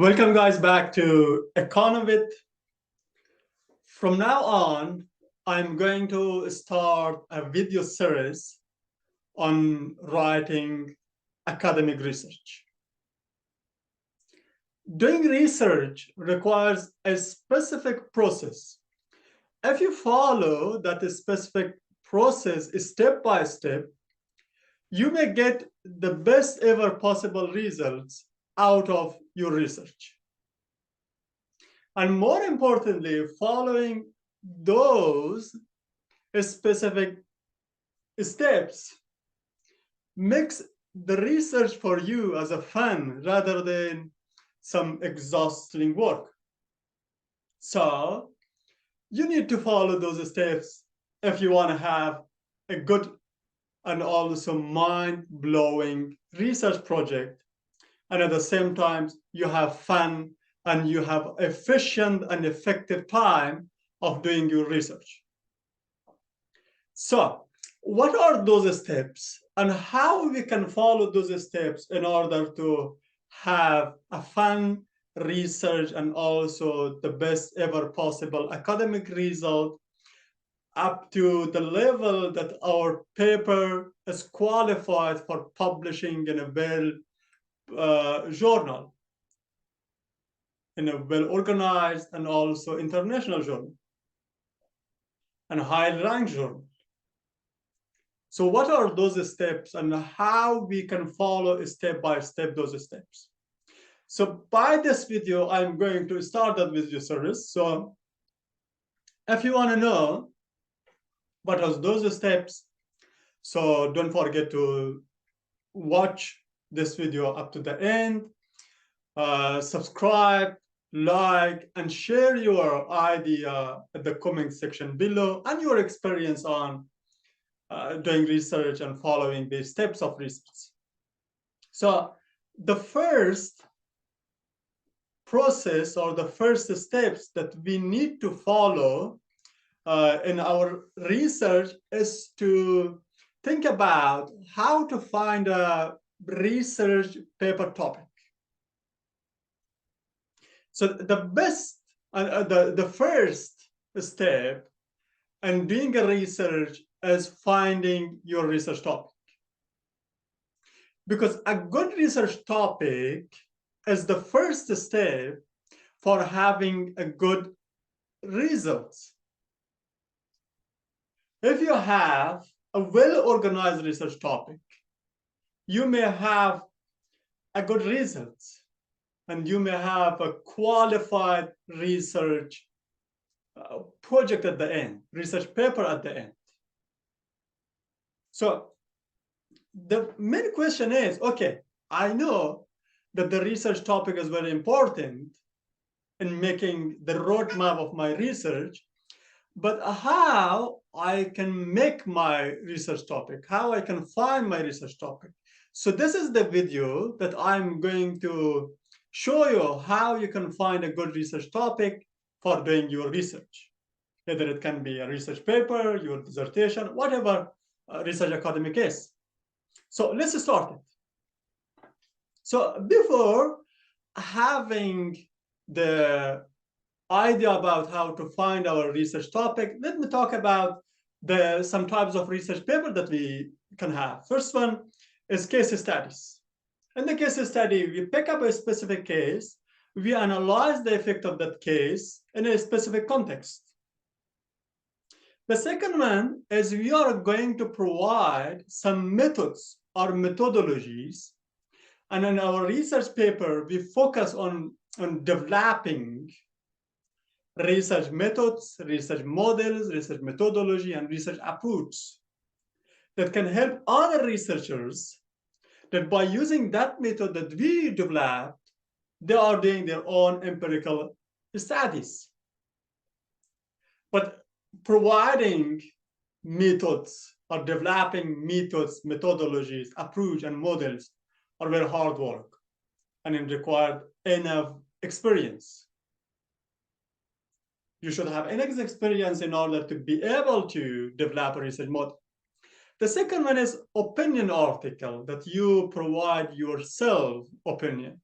Welcome guys back to Econovit. From now on, I'm going to start a video series on writing academic research. Doing research requires a specific process. If you follow that specific process step by step, you may get the best ever possible results out of your research. And more importantly, following those specific steps makes the research for you as a fun rather than some exhausting work. So you need to follow those steps if you want to have a good and also mind-blowing research project. And at the same time, you have fun and you have efficient and effective time of doing your research. So what are those steps and how we can follow those steps in order to have a fun research and also the best ever possible academic result up to the level that our paper is qualified for publishing in a journal, in a well-organized and also international journal and high-ranked journal. So what are those steps and how we can follow step by step those steps? So by this video, I'm going to start that video series. So if you want to know what are those steps, so don't forget to watch this video up to the end, subscribe, like, and share your idea at the comment section below and your experience on doing research and following the steps of research. So the first process or the first steps that we need to follow in our research is to think about how to find a research paper topic. So the first step in doing a research is finding your research topic. Because a good research topic is the first step for having a good results. If you have a well-organized research topic, you may have a good results and you may have a qualified research project at the end, research paper at the end. So the main question is, okay, I know that the research topic is very important in making the roadmap of my research, but how I can make my research topic, how I can find my research topic. So this is the video that I'm going to show you how you can find a good research topic for doing your research. Either it can be a research paper, your dissertation, whatever research academic is. So let's start it. So before having the idea about how to find our research topic, let me talk about some types of research paper that we can have. First one is case studies. In the case study, we pick up a specific case, we analyze the effect of that case in a specific context. The second one is we are going to provide some methods or methodologies. And in our research paper, we focus on developing research methods, research models, research methodology, and research approach that can help other researchers that by using that method that we developed, they are doing their own empirical studies. But providing methods or developing methods, methodologies, approach, and models are very hard work and it requires enough experience. You should have enough experience in order to be able to develop a research model. The second one is opinion article, that you provide yourself opinion.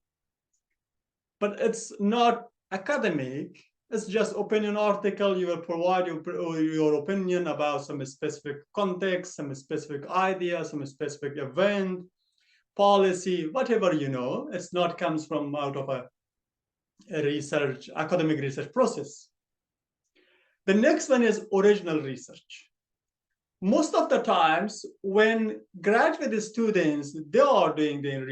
but it's not academic. It's just opinion article. You will provide your opinion about some specific context, some specific idea, some specific event, policy, whatever you know. It's not comes from out of a research, academic research process. The next one is original research. Most of the times when graduate students, they are doing their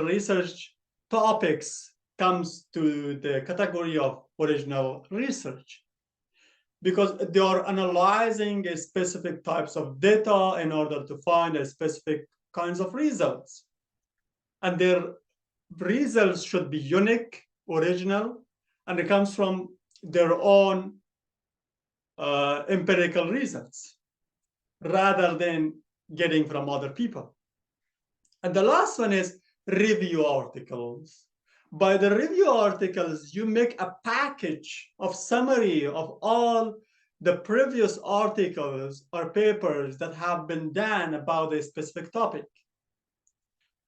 research topics comes to the category of original research because they are analyzing a specific types of data in order to find a specific kinds of results. And their results should be unique, original, and it comes from their own empirical results rather than getting from other people. And the last one is review articles. By the review articles, you make a package of summary of all the previous articles or papers that have been done about a specific topic.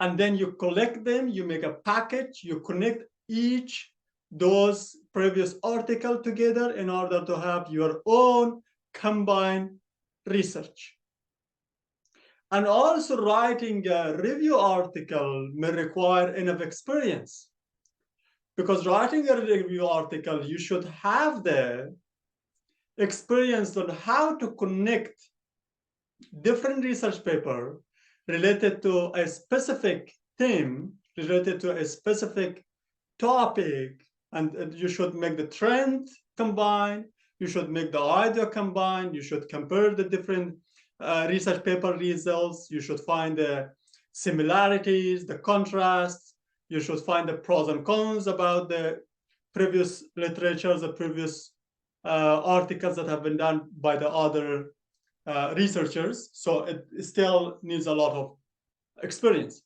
And then you collect them, you make a package, you connect each those previous article together in order to have your own combined research. And also writing a review article may require enough experience because writing a review article, you should have the experience on how to connect different research paper related to a specific theme, related to a specific topic, and you should make the trend combine, you should make the idea combine, you should compare the different research paper results, you should find the similarities, the contrasts, you should find the pros and cons about the previous literature, the previous articles that have been done by the other researchers. So it still needs a lot of experience.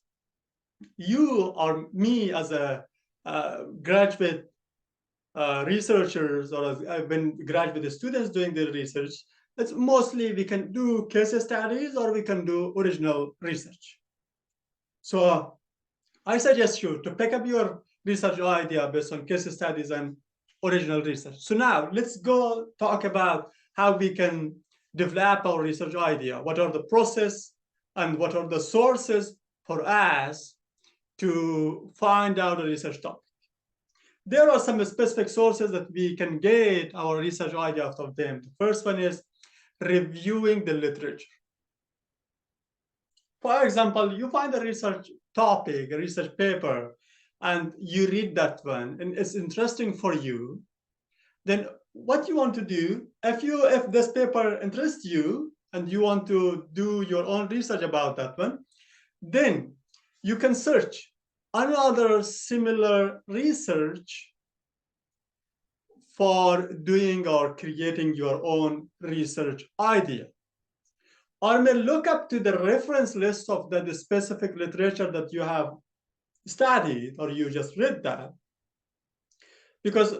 You or me as a graduate researchers, or as I've been graduate students doing their research, it's mostly we can do case studies or we can do original research. So I suggest you to pick up your research idea based on case studies and original research. So now let's go talk about how we can develop our research idea. What are the process and what are the sources for us to find out a research topic? There are some specific sources that we can get our research idea out of them. The first one is reviewing the literature. For example, you find a research topic, a research paper, and you read that one, and it's interesting for you. Then what you want to do, if this paper interests you and you want to do your own research about that one, then you can search another similar research for doing or creating your own research idea. Or may look up to the reference list of the specific literature that you have studied or you just read that. Because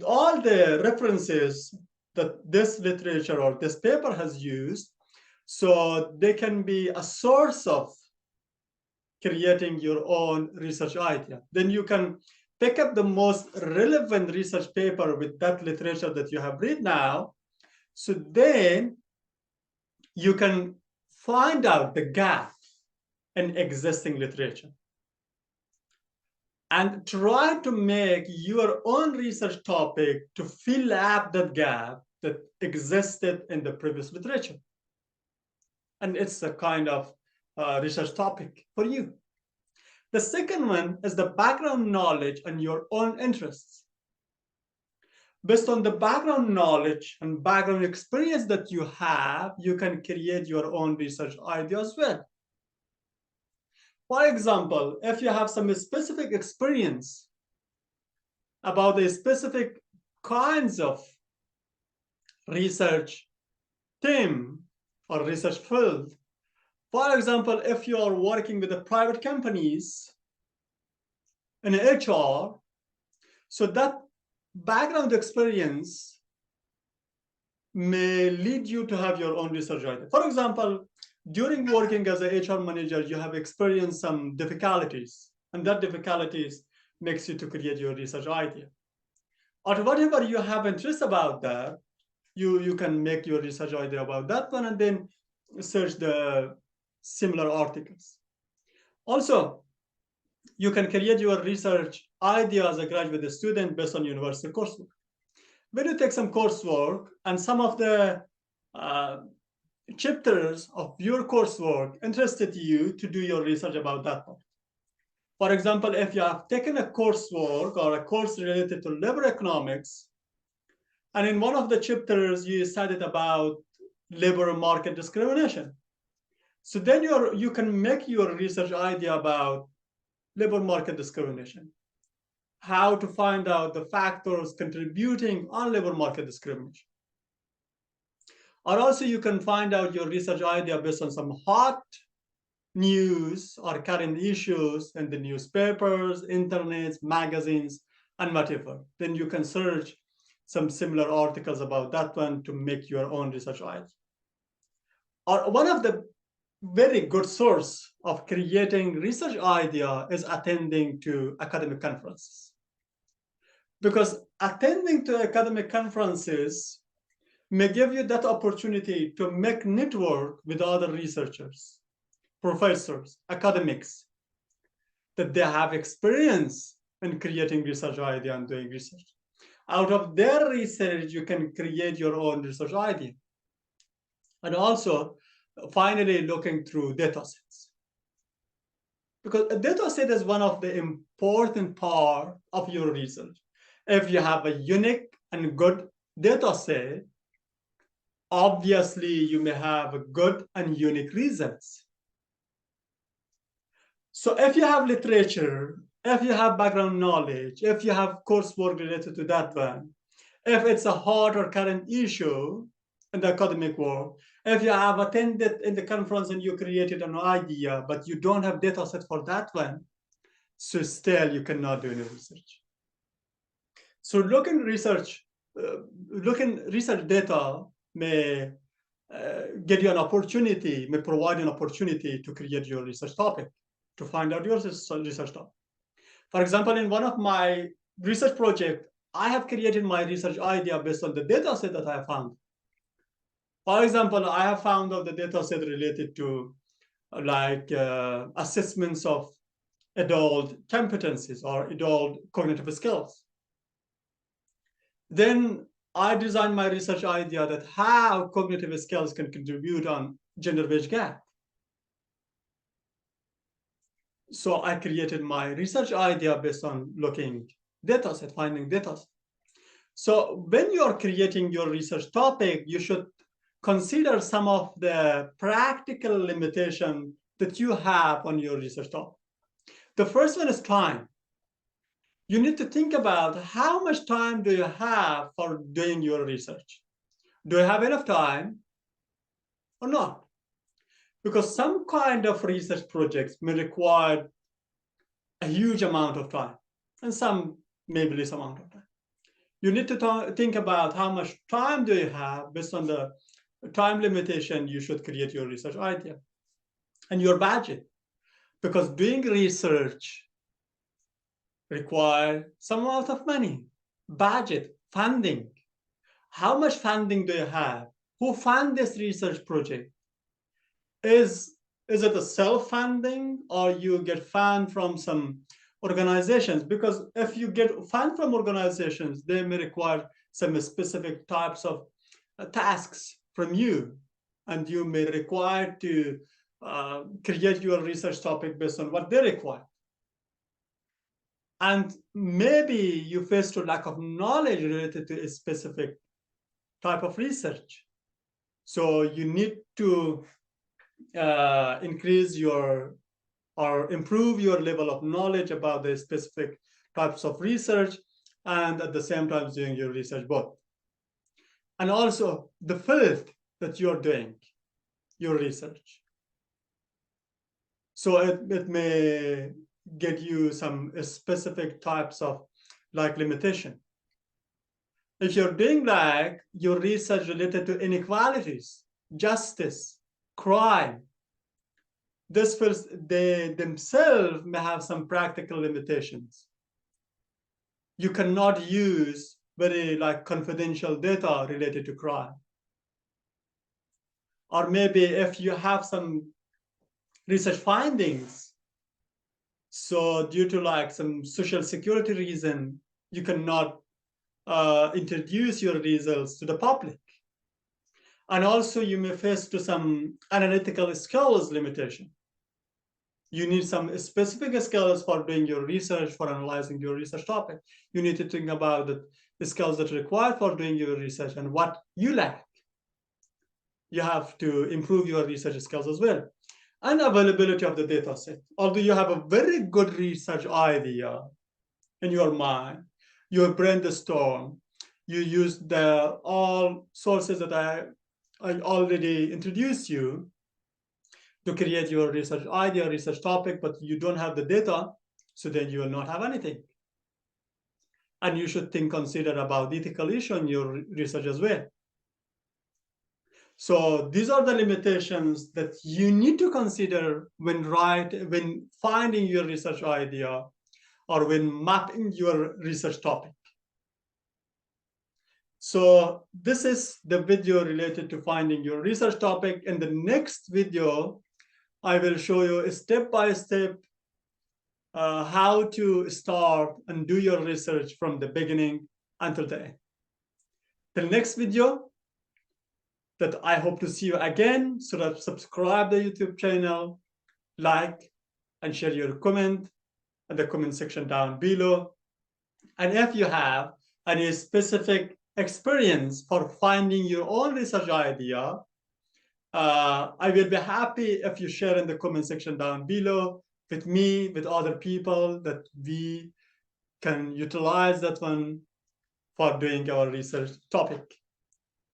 all the references that this literature or this paper has used, so they can be a source of creating your own research idea. Then you can pick up the most relevant research paper with that literature that you have read now. So then you can find out the gap in existing literature and try to make your own research topic to fill up that gap that existed in the previous literature. And it's a kind of research topic for you. The second one is the background knowledge and your own interests. Based on the background knowledge and background experience that you have, you can create your own research idea as well. For example, if you have some specific experience about a specific kinds of research theme or research field, for example, if you are working with the private companies in HR, so that background experience may lead you to have your own research idea. For example, during working as a HR manager, you have experienced some difficulties, and that difficulties makes you to create your research idea. Or whatever you have interest about that, you can make your research idea about that one and then search the similar articles. Also, you can create your research idea as a graduate student based on university coursework. When you take some coursework and some of the chapters of your coursework interested you to do your research about that part. For example, if you have taken a coursework or a course related to labor economics, and in one of the chapters you studied about labor market discrimination, so then you can make your research idea about labor market discrimination, how to find out the factors contributing on labor market discrimination. Or also you can find out your research idea based on some hot news or current issues in the newspapers, internet, magazines, and whatever. Then you can search some similar articles about that one to make your own research idea. Or one of the very good source of creating research idea is attending to academic conferences. Because attending to academic conferences may give you that opportunity to make network with other researchers, professors, academics, that they have experience in creating research idea and doing research. Out of their research, you can create your own research idea. And also, finally, looking through data sets. Because a data set is one of the important part of your research. If you have a unique and good data set, obviously you may have a good and unique results. So if you have literature, if you have background knowledge, if you have coursework related to that one, if it's a hot or current issue in the academic world, if you have attended in the conference and you created an idea, but you don't have data set for that one, so still you cannot do any research. So looking research data may get you an opportunity, may provide an opportunity to create your research topic, to find out your research topic. For example, in one of my research projects, I have created my research idea based on the data set that I have found. For example, I have found out the data set related to assessments of adult competencies or adult cognitive skills. Then I designed my research idea that how cognitive skills can contribute on gender wage gap. So I created my research idea based on looking data set, finding data set. So when you're creating your research topic, you should consider some of the practical limitations that you have on your research topic. The first one is time. You need to think about how much time do you have for doing your research. Do you have enough time or not? Because some kind of research projects may require a huge amount of time, and some maybe less amount of time. You need to think about how much time do you have. Based on the time limitation, you should create your research idea. And your budget, because doing research requires some amount of money. Budget, funding. How much funding do you have? Who fund this research project? Is it a self-funding or you get fund from some organizations? Because if you get fund from organizations, they may require some specific types of tasks from you, and you may require to create your research topic based on what they require. And maybe you face a lack of knowledge related to a specific type of research. So you need to increase your or improve your level of knowledge about the specific types of research, and at the same time doing your research both. And also the field that you're doing your research. So it may get you some specific types of limitation. If you're doing your research related to inequalities, justice, crime, these fields, they themselves may have some practical limitations. you cannot use very confidential data related to crime. Or maybe if you have some research findings, so due to some social security reason, you cannot introduce your results to the public. And also you may face to some analytical skills limitation. You need some specific skills for doing your research, for analyzing your research topic. You need to think about the skills that are required for doing your research and what you lack. You have to improve your research skills as well. And availability of the data set. Although you have a very good research idea in your mind, you brainstorm, you use all sources that I already introduced you to create your research idea, research topic, but you don't have the data, so then you will not have anything. And you should consider about ethical issue in your research as well. So these are the limitations that you need to consider when finding your research idea or when mapping your research topic. So this is the video related to finding your research topic. In the next video, I will show you step by step how to start and do your research from the beginning until the end. The next video that I hope to see you again, so that subscribe the YouTube channel, like and share your comment in the comment section down below. And if you have any specific experience for finding your own research idea, I will be happy if you share in the comment section down below with me, with other people, that we can utilize that one for doing our research topic.